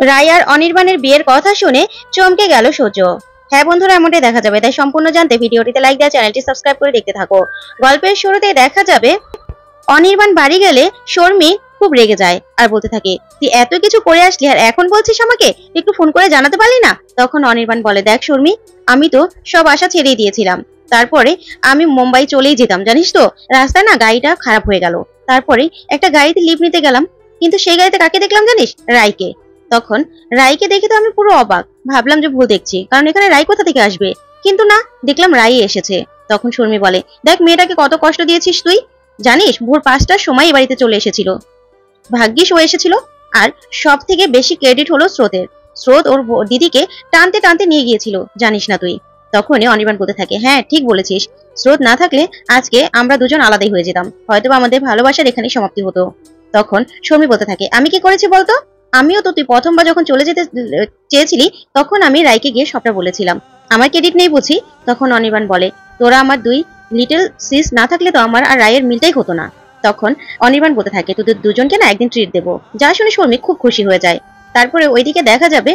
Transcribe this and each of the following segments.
রায় আর অনির্বাণের বিয়ের কথা শুনে চমকে গেল সূর্য। হ্যাঁ বন্ধুরা, এমনটাই দেখা যাবে, তাই সম্পূর্ণ জানতে ভিডিওটিতে লাইক দেওয়া, চ্যানেলটি সাবস্ক্রাইব করে দেখতে থাকো। গল্পের শুরুতেই দেখা যাবে অনির্বাণ বাড়ি গেলে শর্মি খুব রেগে যায় আর বলতে থাকে, তুই এত কিছু করে আসলি আর এখন বলছিস আমাকে একটু ফোন করে জানাতে পারলি না? তখন অনির্বাণ বলে, দেখ শর্মি, আমি তো সব আশা ছেড়েই দিয়েছিলাম। তারপরে আমি মুম্বাই চলেই যেতাম, জানিস তো রাস্তায় না গাড়িটা খারাপ হয়ে গেল। তারপরে একটা গাড়িতে লিভ নিতে গেলাম, কিন্তু সেই গাড়িতে কাকে দেখলাম জানিস? রায়কে। তখন রায়কে দেখে তো আমি পুরো অবাক, ভাবলাম যে ভুল দেখছি, কারণ এখানে রায় কোথা থেকে আসবে, কিন্তু না, দেখলাম রায়ই এসেছে। তখন শর্মি বলে, দেখ মেয়েটাকে কত কষ্ট দিয়েছিস তুই, জানিস ভোর 5টার সময় এই বাড়িতে চলে এসেছিল, ভাগ্যিস ও এসেছিল। আর সব থেকে বেশি ক্রেডিট হলো স্রোতের। স্রোত ওর দিদিকে টানতে টানতে নিয়ে গিয়েছিল, জানিস না তুই? তখনই অনির্বাণ বলতে থাকে, হ্যাঁ ঠিক বলেছিস, স্রোত না থাকলে আজকে আমরা দুজন আলাদাই হয়ে যেতাম, হয়তো আমাদের ভালোবাসার এখানেই সমাপ্তি হতো। তখন শর্মি বলতে থাকে, আমি কি করেছি বলতো? আমিও তো, তুই প্রথমবার যখন চলে যেতে চেয়েছিলি তখন আমি রাইকে গিয়ে সবটা বলেছিলাম, আমার ক্রেডিট নেই বুঝি? তখন অনির্বাণ বলে, তোরা আমার দুই লিটল সিস না থাকলে তো আমার আর রায়ের মিলটাই হতো না। তখন অনির্বাণ বলতে থাকে, তোদের দুজনকে না একদিন ট্রিট দেবো। যা শুনে শর্মি খুব খুশি হয়ে যায়। তারপরে ওইদিকে দেখা যাবে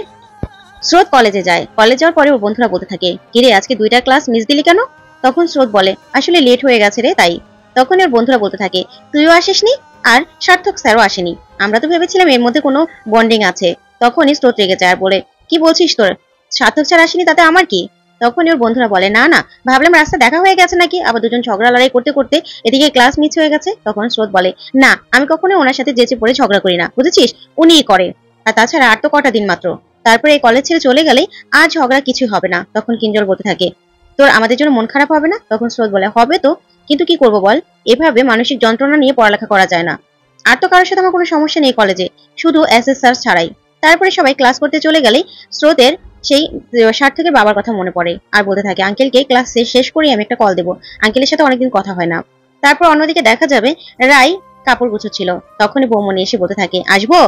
স্রোত কলেজে যায়। কলেজ যাওয়ার পরে ওর বন্ধুরা বলতে থাকে, কিরে আজকে 2টা ক্লাস মিস দিলি কেন? তখন স্রোত বলে, আসলে লেট হয়ে গেছে রে তাই। তখন ওর বন্ধুরা বলতে থাকে, তুইও আসিসনি আর সার্থক স্যারও আসেনি, আমরা তো ভেবেছিলাম এর মধ্যে কোনো বন্ডিং আছে। তখনই স্রোত রেগে যায় আর বলে, কি বলছিস তোর? সার্থক স্যার আসেনি তাতে আমার কি? তখন ওর বন্ধুরা বলে, না না, ভাবলাম রাস্তা দেখা হয়ে গেছে নাকি, আবার দুজন ঝগড়া লড়াই করতে করতে এদিকে ক্লাস মিস হয়ে গেছে। তখন স্রোত বলে, না আমি কখনো ওনার সাথে যেচে পড়ে ঝগড়া করি না, বুঝেছিস, উনিই করে। আর তাছাড়া আর তো কটা দিন মাত্র, তারপরে এই কলেজ ছেড়ে চলে গেলেই আর ঝগড়া কিছু হবে না। তখন কিঞ্জল বলতে থাকে, তোর আমাদের জন্য মন খারাপ হবে না? তখন স্রোত বলে, হবে তো, কিন্তু কি করবো বল, এভাবে মানসিক যন্ত্রণা নিয়ে পড়ালেখা করা যায় না। আর তো কারোর সাথে আমার কোনো সমস্যা নেই কলেজে, শুধু এসএসআর ছাড়াই। তারপরে সবাই ক্লাস করতে চলে গেলেই স্রোতের সেই সার্থকের বাবার কথা মনে পড়ে আর বলতে থাকে, আঙ্কেলকে ক্লাস শেষ করে আমি একটা কল দেবো, আঙ্কেলের সাথে অনেকদিন কথা হয় না। তারপর অন্যদিকে দেখা যাবে রায় কাপড় গুছোচ্ছিল। তখনই বৌমনি এসে বলতে থাকে, আসবো?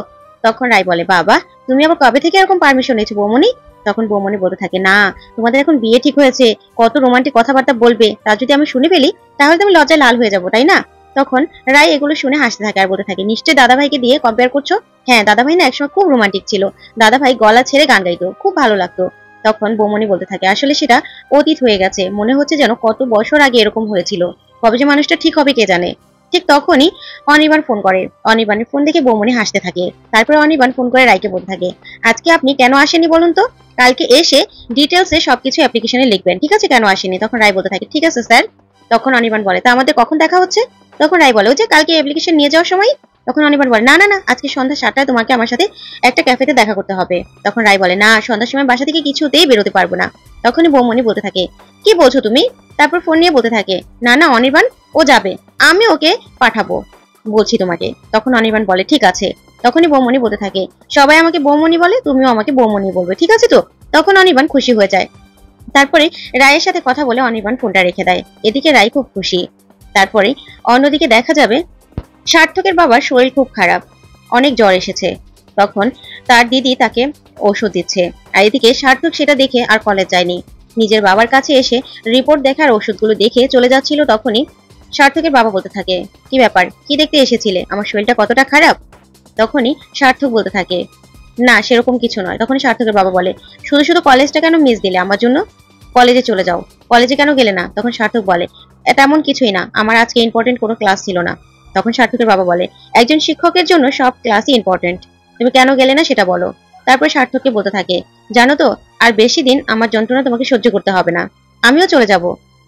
তখন রায় বলে, বাবা তুমি আবার কবে থেকে এরকম পারমিশন নিয়েছো বৌমনি? তখন বৌমনি বলতে থাকে, না তোমাদের এখন বিয়ে ঠিক হয়েছে, কত রোমান্টিক কথাবার্তা বলবে, তা যদি আমি শুনে ফেলি তাহলে তুমি লজ্জায় লাল হয়ে যাবো, তাই না? তখন রায় এগুলো শুনে হাসতে থাকে আর বলতে থাকে, নিশ্চয়ই দাদাভাইকে দিয়ে কম্পেয়ার করছো? হ্যাঁ, দাদাভাই না একসময় খুব রোমান্টিক ছিল, দাদাভাই গলা ছেড়ে গান গাইতো, খুব ভালো লাগতো। তখন বৌমনি বলতে থাকে, আসলে সেটা অতীত হয়ে গেছে, মনে হচ্ছে যেন কত বছর আগে এরকম হয়েছিল, কবে যে মানুষটা ঠিক হবে কে জানে। ঠিক তখনই অনির্বাণ ফোন করে। অনির্বাণের ফোন দেখে বৌমনি হাসতে থাকে। তারপরে অনির্বাণ ফোন করে রায়কে বলতে থাকে, আজকে আপনি কেন আসেনি বলুন তো, কালকে এসে ডিটেলসে সবকিছু অ্যাপ্লিকেশনে লিখবেন, ঠিক আছে? কেন আসেনি? তখন রায় বলতে থাকে, ঠিক আছে স্যার। তখন অনির্বাণ বলে, তা আমাদের কখন দেখা হচ্ছে? তখন রায় বলে, ওই যে কালকে অ্যাপ্লিকেশন নিয়ে যাওয়ার সময়। তখন অনির্বাণ বলে, না না না, আজকে সন্ধ্যা 7টায় তোমাকে আমার সাথে একটা ক্যাফেতে দেখা করতে হবে। তখন রায় বলে, না সন্ধ্যার সময় বাসা থেকে কিছুতেই বেরোতে পারবো না। তখনই বৌমনি বলতে থাকে, কি বলছো তুমি? তারপর ফোন নিয়ে বলতে থাকে, না না অনির্বাণ, ও যাবে, আমি ওকে পাঠাবো বলছি তোমাকে। তখন অনির্বাণ বলে, ঠিক আছে। তখনই বৌমনি বলতে থাকে, সবাই আমাকে বৌমনি বলে, তুমিও আমাকে বৌমনি বলবে, ঠিক আছে তো? তখন অনির্বাণ খুশি হয়ে যায়। তারপরে রায়ের সাথে কথা বলে অনির্বাণ ফোনটা রেখে দেয়। এদিকে রায় খুব খুশি। তারপরে অন্যদিকে দেখা যাবে সার্থকের বাবার শরীর খুব খারাপ, অনেক জ্বর এসেছে। তখন তার দিদি তাকে ওষুধ দিচ্ছে। আর এদিকে সার্থক সেটা দেখে আর কলেজ যায়নি, নিজের বাবার কাছে এসে রিপোর্ট দেখার ওষুধগুলো দেখে চলে যাচ্ছিল। তখনই সার্থকের বাবা বলতে থাকে, কি ব্যাপার, কি দেখতে এসেছিলে, আমার শরীরটা কতটা খারাপ? তখনই সার্থক বলতে থাকে, না সেরকম কিছু নয়। তখনই সার্থকের বাবা বলে, শুধু শুধু কলেজটা কেন মিস দিলে আমার জন্য, কলেজে চলে যাও, কলেজে কেন গেলে না? তখন সার্থক বলে, এটা এমন কিছুই না, আমার আজকে ইম্পর্টেন্ট কোনো ক্লাস ছিল না। তখন সার্থকের বাবা বলে, একজন শিক্ষকের জন্য সব ক্লাসই ইম্পর্টেন্ট, তুমি কেন গেলে না সেটা বলো। তারপর সার্থককে বলতে থাকে, জানো তো আর বেশি দিন আমার যন্ত্রণা তোমাকে সহ্য করতে হবে না, আমিও চলে যাব,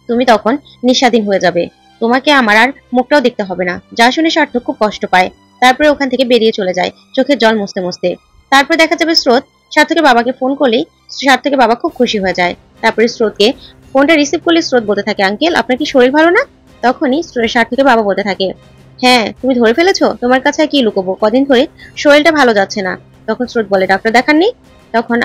তুমি তখন নিঃস্বাধীন হয়ে যাবে, তোমাকে আমার আর মুখটাও দেখতে হবে না। যা শুনে সার্থক খুব কষ্ট পায়। তারপরে ওখান থেকে বেরিয়ে চলে যায় চোখের জল মুছতে মুছতে। তারপরে দেখা যাবে স্রোত সার্থকের বাবাকে ফোন করলেই সার্থকের বাবা খুব খুশি হয়ে যায়। তারপরে স্রোতকে ফোনটা রিসিভ করলে স্রোত বলতে থাকে, আঙ্কেল আপনার কি শরীর ভালো না? তখনই সার্থকের বাবা বলতে থাকে, হ্যাঁ তুমি ধরে ফেলেছো, তোমার কাছে কি লুকোবো, কদিন ধরে শরীরটা ভালো যাচ্ছে না। তখন স্রোত বলে, ডাক্তার দেখাননি? তখন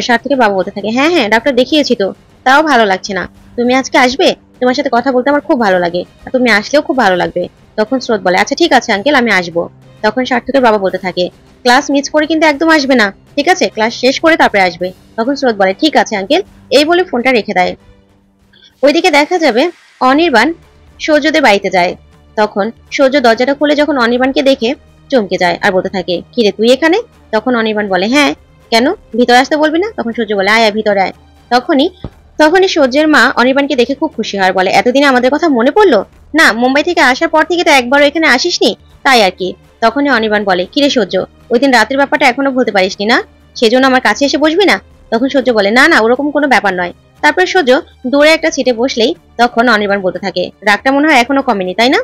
সার্থকের বাবা বলতে থাকে, হ্যাঁ হ্যাঁ ডাক্তার দেখিয়েছি তো, তাও ভালো লাগছে না, তুমি আজকে আসবে, তোমার সাথে কথা বলতে আমার খুব ভালো লাগে, আর তুমি আসলেও খুব ভালো লাগবে। তখন স্রোত বলে, আচ্ছা ঠিক আছে আঙ্কেল আমি আসবো। তখন সার্থকের বাবা বলতে থাকে, ক্লাস মিস করে কিন্তু একদম আসবে না, ঠিক আছে? ক্লাস শেষ করে তারপরে আসবে। তখন স্রোত বলে, ঠিক আছে আঙ্কেল, এই বলে ফোনটা রেখে দেয়। ওইদিকে দেখা যাবে অনির্বাণ সূর্যদের বাড়িতে যায়। তখন সূর্য দরজাটা খুলে যখন অনির্বাণকে দেখে চমকে যায় আর বলতে থাকে, কিরে তুই এখানে? তখন অনির্বাণ বলে, হ্যাঁ কেন, ভিতরে আসতে বলবি না? তখন সূর্য বলে, আয় আয় ভিতরে আয়। তখনই তখনই সূর্যের মা অনির্বাণকে দেখে খুব খুশি হয় আর বলে, এতদিনে আমাদের কথা মনে পড়লো? না, মুম্বাই থেকে আসার পর থেকে তো একবারও এখানে আসিসনি, তাই আর কি। তখনই অনির্বাণ বলে, কিরে সূর্য, ওই দিন রাতের ব্যাপারটা এখনো ভুলতে পারিসনি না? সেজন্য আমার কাছে এসে বসবি না? তখন সূর্য বলে, না না, ওরকম কোনো ব্যাপার নয়। তারপর সূর্য দূরে একটা সিটে বসলেই তখন অনির্বাণ বলতে থাকে, রাগটা মনে হয় এখনো কমেনি তাই না?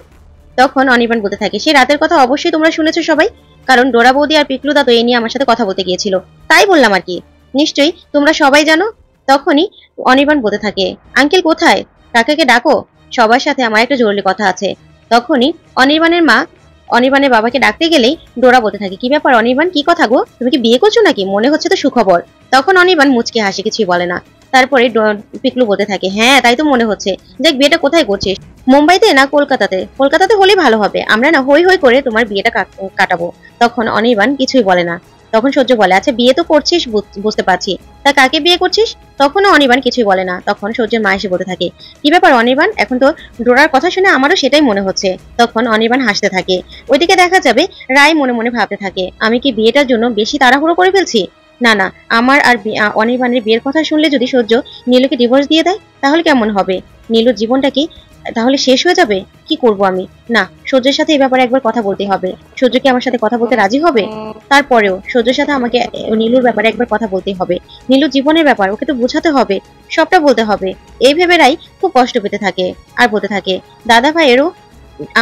তখন অনির্বাণ বলতে থাকে, সেই রাতের কথা অবশ্যই তোমরা শুনেছো সবাই, কারণ ডোরা বৌদি আর পিকলুদা তো এই নিয়ে আমার সাথে কথা বলতে গিয়েছিল, তাই বললাম আর কি। নিশ্চয়ই তোমরা সবাই জানো। তখনই অনির্বাণ বলতে থাকে, আঙ্কেল কোথায়? কাকাকে ডাকো, সবার সাথে আমার একটা জরুরি কথা আছে। তখনই অনির্বাণের মা অনির্বাণের বাবাকে ডাকতে গেলেই ডোরা বলতে থাকে, কি ব্যাপার অনির্বাণ, কি কথা গো, তুমি কি বিয়ে করছো নাকি? মনে হচ্ছে তো সুখবর। তখন অনির্বাণ মুচকে হাসি, কিছুই বলে না। তারপরে পিকলু বলতে থাকে, হ্যাঁ তাই তো মনে হচ্ছে। দেখ, বিয়েটা কোথায় করছিস? মুম্বাইতে না কলকাতাতে? কলকাতাতে হলেই ভালো হবে, আমরা না হই হই করে তোমার বিয়েটা কাটাবো। তখন অনির্বাণ কিছুই বলে না। তখন সূর্য বলে, আচ্ছা বিয়ে তো করছিস বুঝতে পারছি, তা কাকে বিয়ে করছিস? তখনও অনির্বাণ কিছুই বলে না। তখন সূর্যের মা এসে বলতে থাকে, কি ব্যাপার অনির্বাণ, এখন তো ডোরার কথা শুনে আমারও সেটাই মনে হচ্ছে। তখন অনির্বাণ হাসতে থাকে। ওইদিকে দেখা যাবে রায় মনে মনে ভাবতে থাকে, আমি কি বিয়েটার জন্য বেশি তাড়াহুড়ো করে ফেলছি? না না, আমার আর অনির্বাণের বিয়ের কথা শুনলে যদি সূর্য নীলুকে ডিভোর্স দিয়ে দেয় তাহলে কেমন হবে? নীলুর জীবনটা কি তাহলে শেষ হয়ে যাবে? কি করব আমি? না, সূর্যের সাথে এই ব্যাপারে একবার কথা বলতে হবে। সূর্য কি আমার সাথে কথা বলতে রাজি হবে? তারপরেও সূর্যের সাথে আমাকে নীলুর ব্যাপারে একবার কথা বলতেই হবে। নীলুর জীবনের ব্যাপার, ওকে তো বোঝাতে হবে, সবটা বলতে হবে। এই ভেবে রাই খুব কষ্ট পেতে থাকে আর বলতে থাকে, দাদা ভাইয়েরও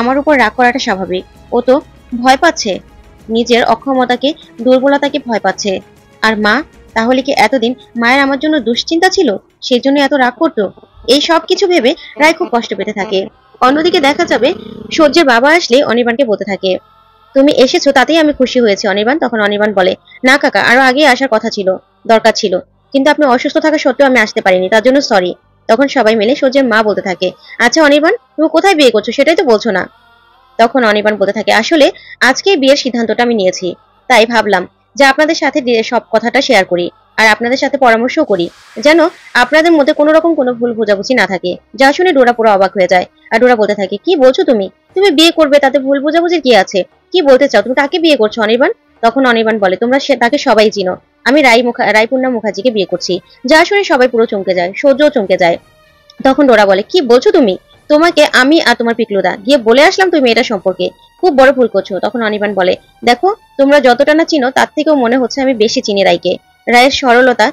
আমার উপর রাগ করাটা স্বাভাবিক। ও তো ভয় পাচ্ছে, নিজের অক্ষমতাকে, দুর্বলতাকে ভয় পাচ্ছে। আর মা, তাহলে কি এতদিন মায়ের আমার জন্য দুশ্চিন্তা ছিল, সেই জন্য এত রাগ করতো? এই সব কিছু ভেবে রায় খুব কষ্ট পেতে থাকে। অন্যদিকে দেখা যাবে সূর্যের বাবা আসলে অনির্বাণকে বলতে থাকে, তুমি এসেছো তাতেই আমি খুশি হয়েছি অনির্বাণ। তখন অনির্বাণ বলে, না কাকা, আরো আগে আসার কথা ছিল, দরকার ছিল, কিন্তু আপনি অসুস্থ থাকা সত্ত্বেও আমি আসতে পারিনি, তার জন্য সরি। তখন সবাই মিলে সূর্যের মা বলতে থাকে, আচ্ছা অনির্বাণ, তুমি কোথায় বিয়ে করছো সেটাই তো বলছো না? তখন অনির্বাণ বলতে থাকে, আসলে আজকে বিয়ের সিদ্ধান্তটা আমি নিয়েছি, তাই ভাবলাম যে আপনাদের সাথে সব কথাটা শেয়ার করি আর আপনাদের সাথে পরামর্শও করি, যেন আপনাদের মধ্যে কোনো রকম কোনো ভুল বোঝাবুঝি না থাকে। যা শুনে ডোরা পুরো অবাক হয়ে যায় আর ডোরা বলতে থাকে, কি বলছো তুমি? তুমি বিয়ে করবে, তাতে ভুল বোঝাবুঝির কি আছে? কি বলতে চাও? তুমি কাকে বিয়ে করছো অনির্বাণ? তখন অনির্বাণ বলে, তোমরা তাকে সবাই চিনো, আমি রায়পূর্ণা মুখার্জিকে বিয়ে করছি। যা শুনে সবাই পুরো চমকে যায়, সূর্যও চমকে যায়। তখন ডোরা বলে, কি বলছো তুমি? তোমাকে আমি আর তোমার পিকলুদা গিয়ে বলে আসলাম তুমি মেয়েটা সম্পর্কে, খুব বড় ভুল করছো। তখন অনির্বাণ বলে, দেখো, তোমরা যতটা না চিনো তার থেকেও মনে হচ্ছে আমি বেশি চিনি রায়কে। রায়ের সরলতা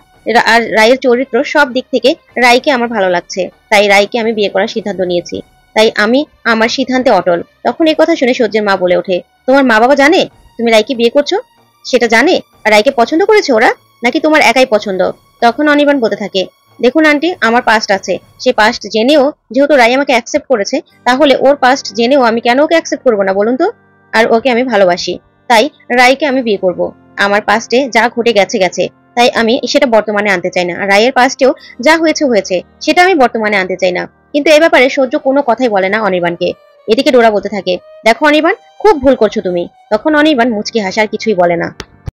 আর রায়ের চরিত্র, সব দিক থেকে রায়কে আমার ভালো লাগছে, তাই রায়কে আমি বিয়ে করার সিদ্ধান্ত নিয়েছি। তাই আমি আমার সিদ্ধান্তে অটল। তখন এই কথা শুনে সূর্যের মা বলে ওঠে, তোমার মা বাবা জানে তুমি রায়কে বিয়ে করছো? সেটা জানে? আর রায়কে পছন্দ করেছে ওরা, নাকি তোমার একাই পছন্দ? তখন অনির্বাণ বলতে থাকে, দেখুন আন্টি, আমার পাস্ট আছে, সে পাস্ট জেনেও যেহেতু রাই আমাকে অ্যাকসেপ্ট করেছে, তাহলে ওর পাস্ট জেনেও আমি কেন ওকে অ্যাকসেপ্ট করবো না বলুন তো? আর ওকে আমি ভালোবাসি, তাই রাইকে আমি বিয়ে করব। আমার পাস্টে যা ঘটে গেছে গেছে, তাই আমি সেটা বর্তমানে আনতে চাই না। আর রায়ের পাস্টেও যা হয়েছে হয়েছে, সেটা আমি বর্তমানে আনতে চাই না। কিন্তু এ ব্যাপারে সূর্য কোনো কথাই বলে না অনির্বাণকে। এদিকে ডোরা বলতে থাকে, দেখো অনির্বাণ, খুব ভুল করছো তুমি। তখন অনির্বাণ মুচকি হাসে আর কিছুই বলে না।